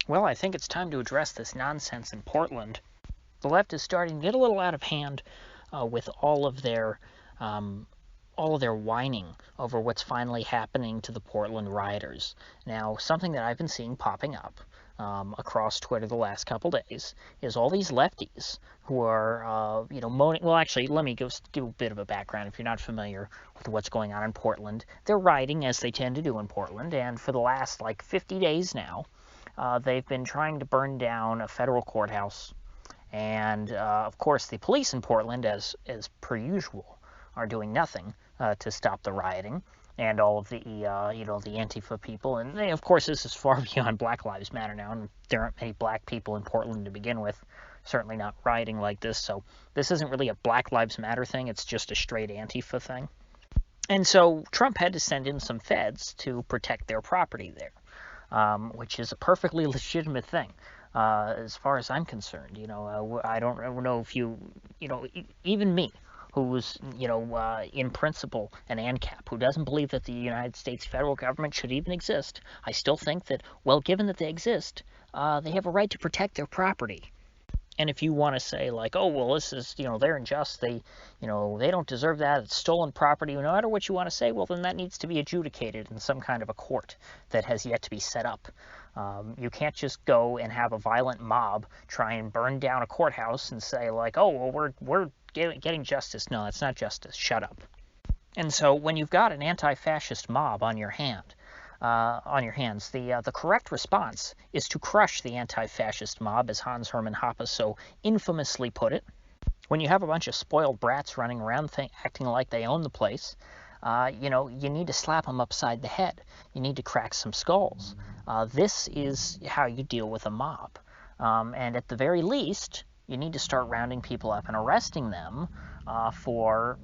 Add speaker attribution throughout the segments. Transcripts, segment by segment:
Speaker 1: Well, I think it's time to address this nonsense in Portland. The left is starting to get a little out of hand with um, all of their whining over what's finally happening to the Portland rioters. Now, something that I've been seeing popping up across Twitter the last couple days is all these lefties who are, moaning. Well, actually, let me give a bit of a background if you're not familiar with what's going on in Portland. They're rioting, as they tend to do in Portland, and for the last, 50 days now, they've been trying to burn down a federal courthouse. And, of course, the police in Portland, as per usual, are doing nothing to stop the rioting and all of the, the Antifa people. And, of course, this is far beyond Black Lives Matter now, and there aren't many black people in Portland to begin with, certainly not rioting like this. So this isn't really a Black Lives Matter thing. It's just a straight Antifa thing. And so Trump had to send in some feds to protect their property there, which is a perfectly legitimate thing. As far as I'm concerned, I don't know if even me, who's, in principle an ANCAP, who doesn't believe that the United States federal government should even exist, I still think that, well, given that they exist, they have a right to protect their property. And if you want to say, oh, well, this is, they're unjust, they don't deserve that, it's stolen property, no matter what you want to say, well, then that needs to be adjudicated in some kind of a court that has yet to be set up. You can't just go and have a violent mob try and burn down a courthouse and say, oh, well, we're getting justice. No, that's not justice. Shut up. And so when you've got an anti-fascist mob on your hands, the correct response is to crush the anti-fascist mob, as Hans Hermann Hoppe so infamously put it. When you have a bunch of spoiled brats running around acting like they own the place, you need to slap them upside the head. You need to crack some skulls. This is how you deal with a mob. And at the very least, you need to start rounding people up and arresting them for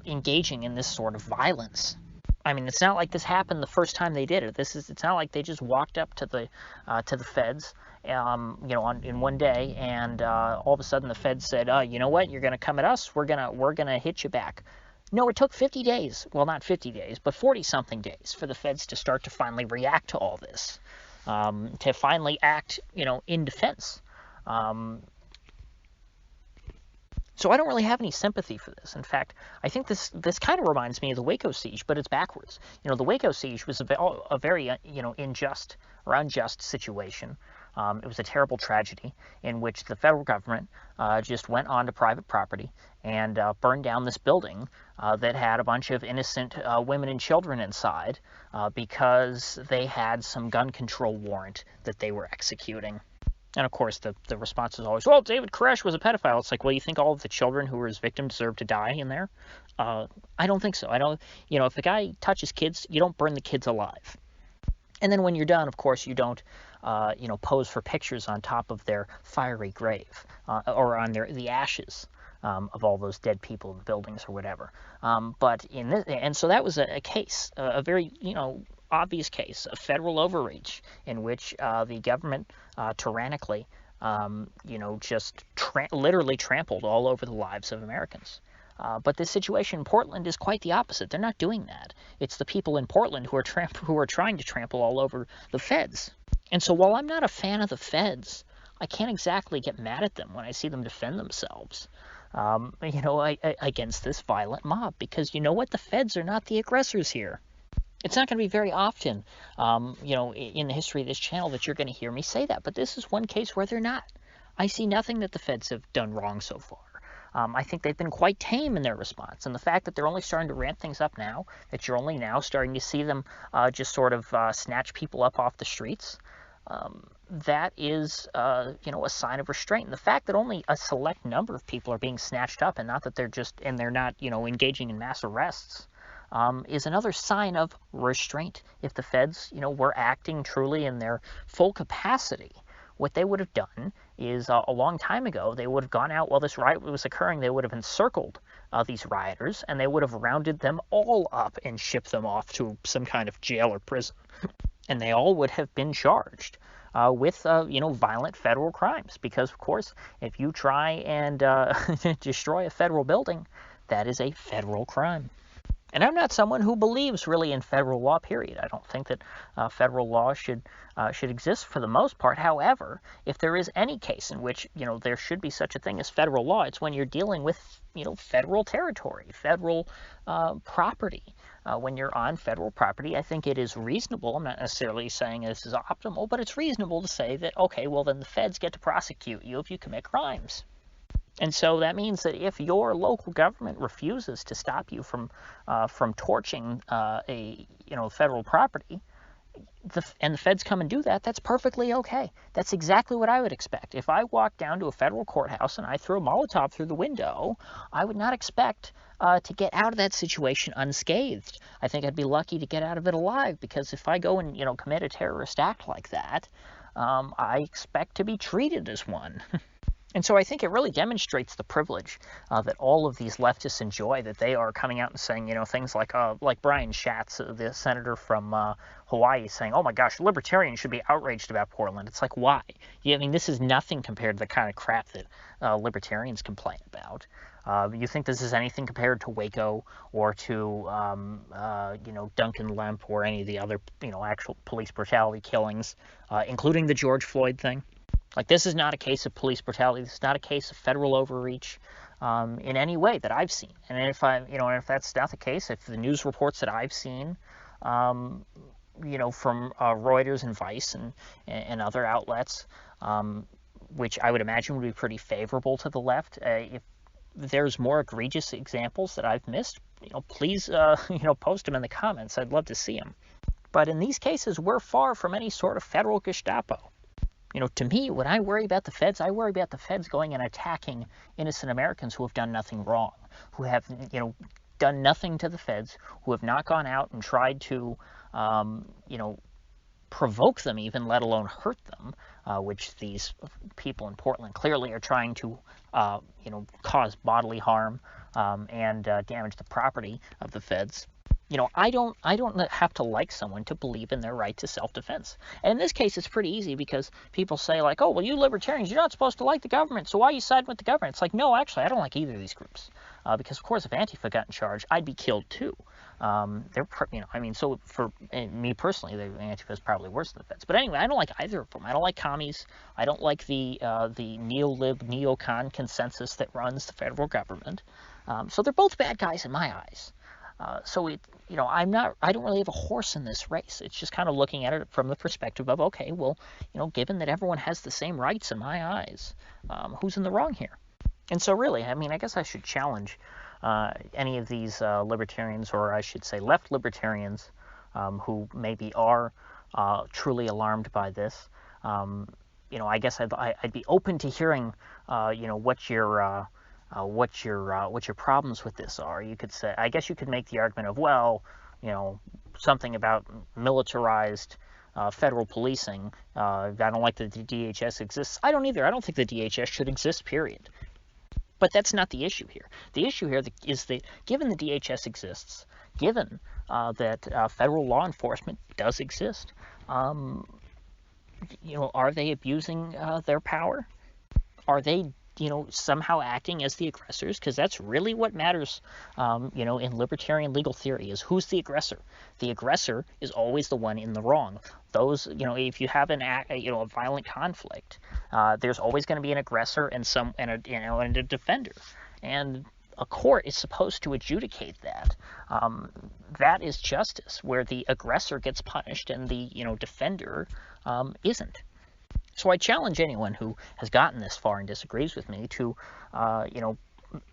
Speaker 1: engaging in this sort of violence. I mean, it's not like this happened the first time they did it. It's not like they just walked up to the feds, in one day, and all of a sudden the feds said, you know what, you're going to come at us, we're gonna hit you back. No, it took 50 days, well, not 50 days, but 40-something days for the feds to start to finally react to all this, to finally act, in defense. So I don't really have any sympathy for this. In fact, I think this kind of reminds me of the Waco siege, but it's backwards. The Waco siege was a very, unjust situation. It was a terrible tragedy in which the federal government just went onto private property and burned down this building that had a bunch of innocent women and children inside because they had some gun control warrant that they were executing. And, of course, the response is always, well, David Koresh was a pedophile. It's like, well, you think all of the children who were his victims deserve to die in there? I don't think so. I don't, if a guy touches kids, you don't burn the kids alive. And then when you're done, of course, you don't, pose for pictures on top of their fiery grave or on the ashes of all those dead people in the buildings or whatever. But in this, and so that was a case, a very, obvious case of federal overreach in which the government tyrannically, just literally trampled all over the lives of Americans. But this situation in Portland is quite the opposite. They're not doing that. It's the people in Portland who are trying to trample all over the feds. And so while I'm not a fan of the feds, I can't exactly get mad at them when I see them defend themselves, against this violent mob. Because you know what? The feds are not the aggressors here. It's not going to be very often, in the history of this channel that you're going to hear me say that. But this is one case where they're not. I see nothing that the feds have done wrong so far. I think they've been quite tame in their response. And the fact that they're only starting to ramp things up now, that you're only now starting to see them just sort of snatch people up off the streets, that is, a sign of restraint. And the fact that only a select number of people are being snatched up and not that they're not, engaging in mass arrests, is another sign of restraint. If the feds, were acting truly in their full capacity, what they would have done is a long time ago, they would have gone out while this riot was occurring, they would have encircled these rioters, and they would have rounded them all up and shipped them off to some kind of jail or prison. And they all would have been charged with, violent federal crimes. Because, of course, if you try and destroy a federal building, that is a federal crime. And I'm not someone who believes really in federal law, period. I don't think that federal law should exist for the most part. However, if there is any case in which, there should be such a thing as federal law, it's when you're dealing with, federal territory, federal property. When you're on federal property, I think it is reasonable. I'm not necessarily saying this is optimal, but it's reasonable to say that, okay, well, then the feds get to prosecute you if you commit crimes. And so that means that if your local government refuses to stop you from torching federal property, and the feds come and do that, that's perfectly okay. That's exactly what I would expect. If I walked down to a federal courthouse and I threw a Molotov through the window, I would not expect to get out of that situation unscathed. I think I'd be lucky to get out of it alive, because if I go and commit a terrorist act like that, I expect to be treated as one. And so I think it really demonstrates the privilege that all of these leftists enjoy, that they are coming out and saying, things like Brian Schatz, the senator from Hawaii, saying, oh my gosh, libertarians should be outraged about Portland. It's like, why? Yeah, I mean, this is nothing compared to the kind of crap that libertarians complain about. You think this is anything compared to Waco or to, Duncan Lemp or any of the other, actual police brutality killings, including the George Floyd thing? Like, this is not a case of police brutality. This is not a case of federal overreach in any way that I've seen. And if if that's not the case, if the news reports that I've seen, from Reuters and Vice and other outlets, which I would imagine would be pretty favorable to the left, if there's more egregious examples that I've missed, please, post them in the comments. I'd love to see them. But in these cases, we're far from any sort of federal Gestapo. To me, when I worry about the feds, I worry about the feds going and attacking innocent Americans who have done nothing wrong, who have, done nothing to the feds, who have not gone out and tried to, provoke them even, let alone hurt them, which these people in Portland clearly are trying to, cause bodily harm and damage the property of the feds. I don't have to like someone to believe in their right to self-defense. And in this case, it's pretty easy, because people say, like, oh, well, you libertarians, you're not supposed to like the government, so why are you siding with the government? It's like, no, actually, I don't like either of these groups. Because, of course, if Antifa got in charge, I'd be killed too. So for me personally, Antifa is probably worse than the feds. But anyway, I don't like either of them. I don't like commies. I don't like the neo-lib, neo-con consensus that runs the federal government. So they're both bad guys in my eyes. I don't really have a horse in this race. It's just kind of looking at it from the perspective of, okay, well, given that everyone has the same rights in my eyes, who's in the wrong here? And so really, I guess I should challenge any of these libertarians, or I should say left libertarians, who maybe are truly alarmed by this. I guess I'd be open to hearing, what your problems with this are. You could say, I guess you could make the argument of, well, something about militarized federal policing. I don't like that the DHS exists. I don't either. I don't think the DHS should exist, period. But that's not the issue here. The issue here is that given the DHS exists, given that federal law enforcement does exist, are they abusing their power? Are they somehow acting as the aggressors? Because that's really what matters, in libertarian legal theory, is who's the aggressor. The aggressor is always the one in the wrong. Those, if you have a violent conflict, there's always going to be an aggressor and a defender. And a court is supposed to adjudicate that. That is justice, where the aggressor gets punished and the, defender isn't. So I challenge anyone who has gotten this far and disagrees with me to,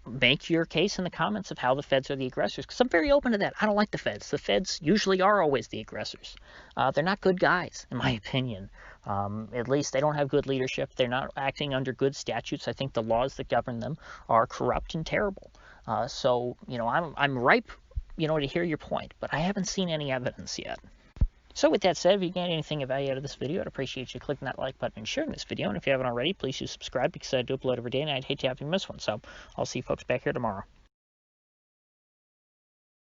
Speaker 1: make your case in the comments of how the feds are the aggressors, because I'm very open to that. I don't like the feds. The feds usually are always the aggressors. They're not good guys, in my opinion. At least they don't have good leadership. They're not acting under good statutes. I think the laws that govern them are corrupt and terrible. So, I'm ripe, to hear your point, but I haven't seen any evidence yet. So with that said, if you gained anything of value out of this video, I'd appreciate you clicking that like button and sharing this video. And if you haven't already, please do subscribe, because I do upload every day and I'd hate to have you miss one. So I'll see you folks back here tomorrow.